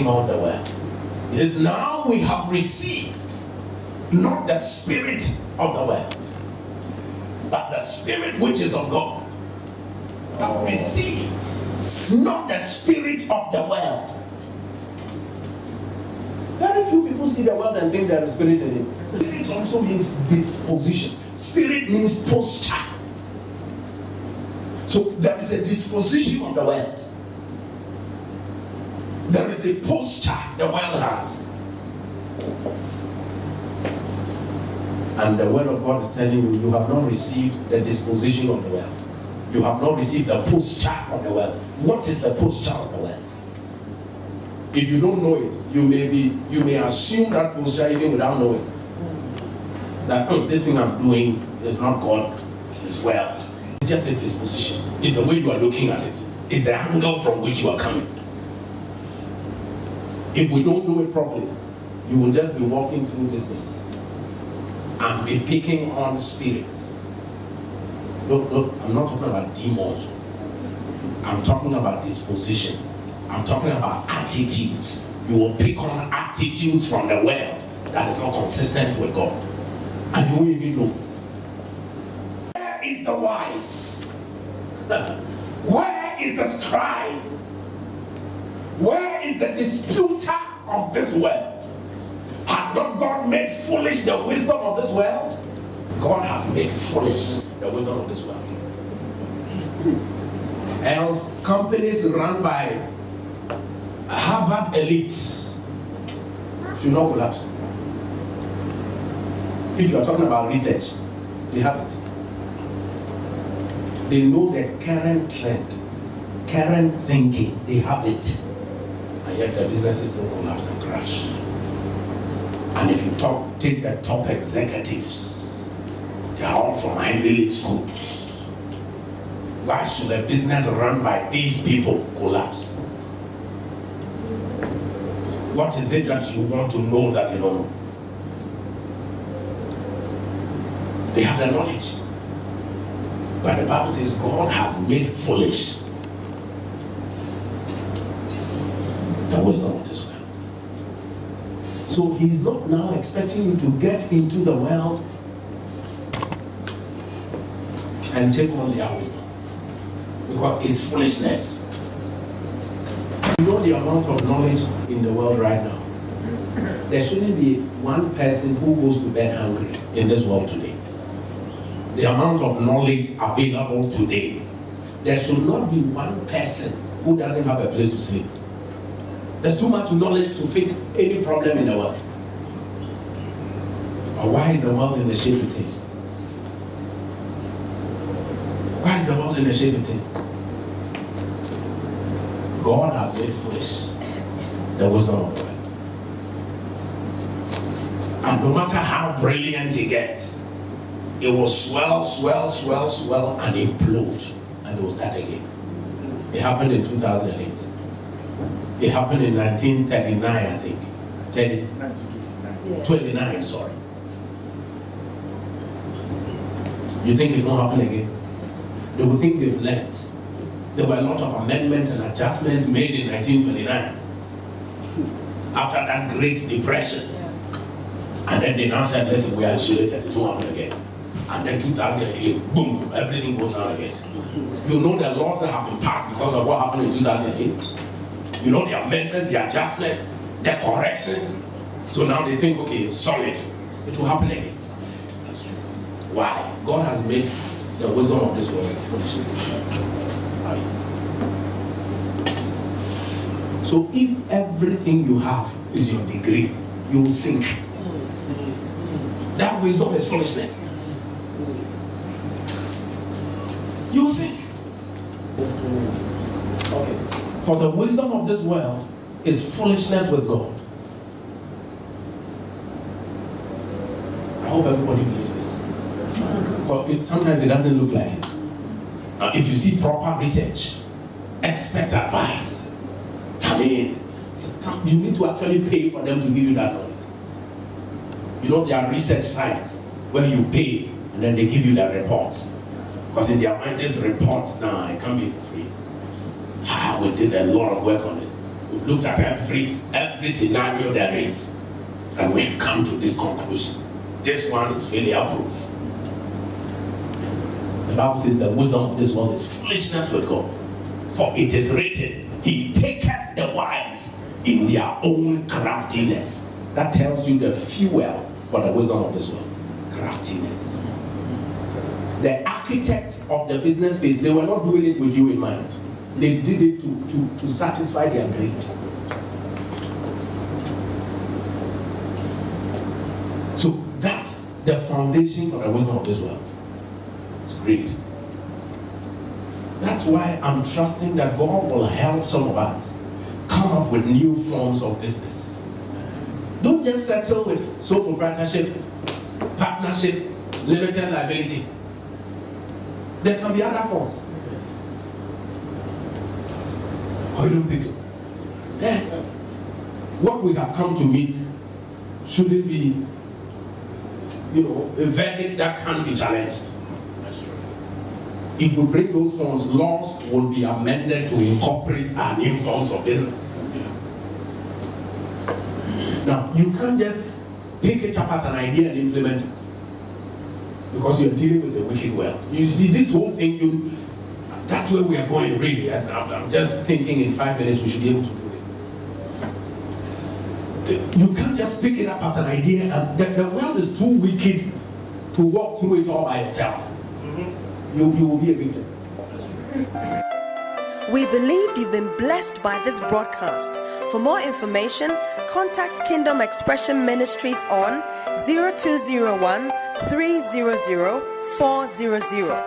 of the world. It is now we have received not the spirit of the world, but the spirit which is of God. Have received not the spirit of the world. Very few people see the world and think there is spirit in it. Spirit also means disposition. Spirit means posture. So there is a disposition of the world. There is a posture the world has. And the word of God is telling you, you have not received the disposition of the world. You have not received the posture of the world. What is the posture of the world? If you don't know it, you may assume that posture even without knowing. That this thing I'm doing is not God, it's world. It's just a disposition. It's the way you are looking at it. It's the angle from which you are coming. If we don't do it properly, you will just be walking through this thing and be picking on spirits. Look, I'm not talking about demons. I'm talking about disposition. I'm talking about attitudes. You will pick on attitudes from the world that is not consistent with God. And you won't even know. Where is the wise? Where is the scribe? Where is the disputer of this world? Has not God made foolish the wisdom of this world? God has made foolish the wisdom of this world. Else, companies run by Harvard elites should not collapse. If you are talking about research, they have it. They know the current trend, current thinking, they have it. And yet the businesses still collapse and crash. And if you take the top executives, they are all from Ivy League schools. Why should a business run by these people collapse? What is it that you want to know that you don't know? They have the knowledge. But the Bible says God has made foolish the wisdom of this world. So he's not now expecting you to get into the world and take on their wisdom, because it's foolishness. You know the amount of knowledge in the world right now. There shouldn't be one person who goes to bed hungry in this world today. The amount of knowledge available today, there should not be one person who doesn't have a place to sleep. There's too much knowledge to fix any problem in the world. But why is the world in the shape it is? Why is the world in the shape it is? God has made foolish the wisdom of the world. And no matter how brilliant it gets, it will swell, and implode, and it will start again. It happened in 2008. It happened in 1939, I think. 1929, sorry. You think it won't happen again? They will think they've learned. There were a lot of amendments and adjustments made in 1929 after that Great Depression. And then they now said, listen, we are isolated, it won't happen again. And then 2008, boom, everything goes down again. You know the laws that have been passed because of what happened in 2008? You know the amendments, the adjustments, the corrections. So now they think, okay, it's solid. It will happen again. Why? God has made the wisdom of this world foolishness. So if everything you have is your degree, you will sink. That wisdom is foolishness. You will sink. Okay. For the wisdom of this world is foolishness with God. I hope everybody believes this. But sometimes it doesn't look like it. Now, if you see proper research, expert advice, I mean, you need to actually pay for them to give you that knowledge. You know, there are research sites where you pay and then they give you the reports. Because in their mind, this report, it can't be for free. We did a lot of work on this. We We've looked at every scenario there is, and we've come to this conclusion. This one is failure proof. The Bible says the wisdom of this world is foolishness with God. For it is written, He taketh the wise in their own craftiness. That tells you the fuel for the wisdom of this world. Craftiness. The architects of the business space, they were not doing it with you in mind. They did it to satisfy their greed. So that's the foundation for the wisdom of this world. It's greed. That's why I'm trusting that God will help some of us come up with new forms of business. Don't just settle with sole proprietorship, partnership, limited liability. There can be other forms. Or you don't think so? Yeah. What we have come to meet shouldn't be, a verdict that can't be challenged. If we bring those forms, laws will be amended to incorporate our new forms of business. Now, you can't just pick it up as an idea and implement it, because you're dealing with the wicked world. You see, this whole thing, that's where we are going, really. I'm just thinking in 5 minutes we should be able to do it. You can't just pick it up as an idea, and the world is too wicked to walk through it all by yourself. You will be a victim. We believe you've been blessed by this broadcast. For more information, contact Kingdom Expression Ministries on 0201 300 400.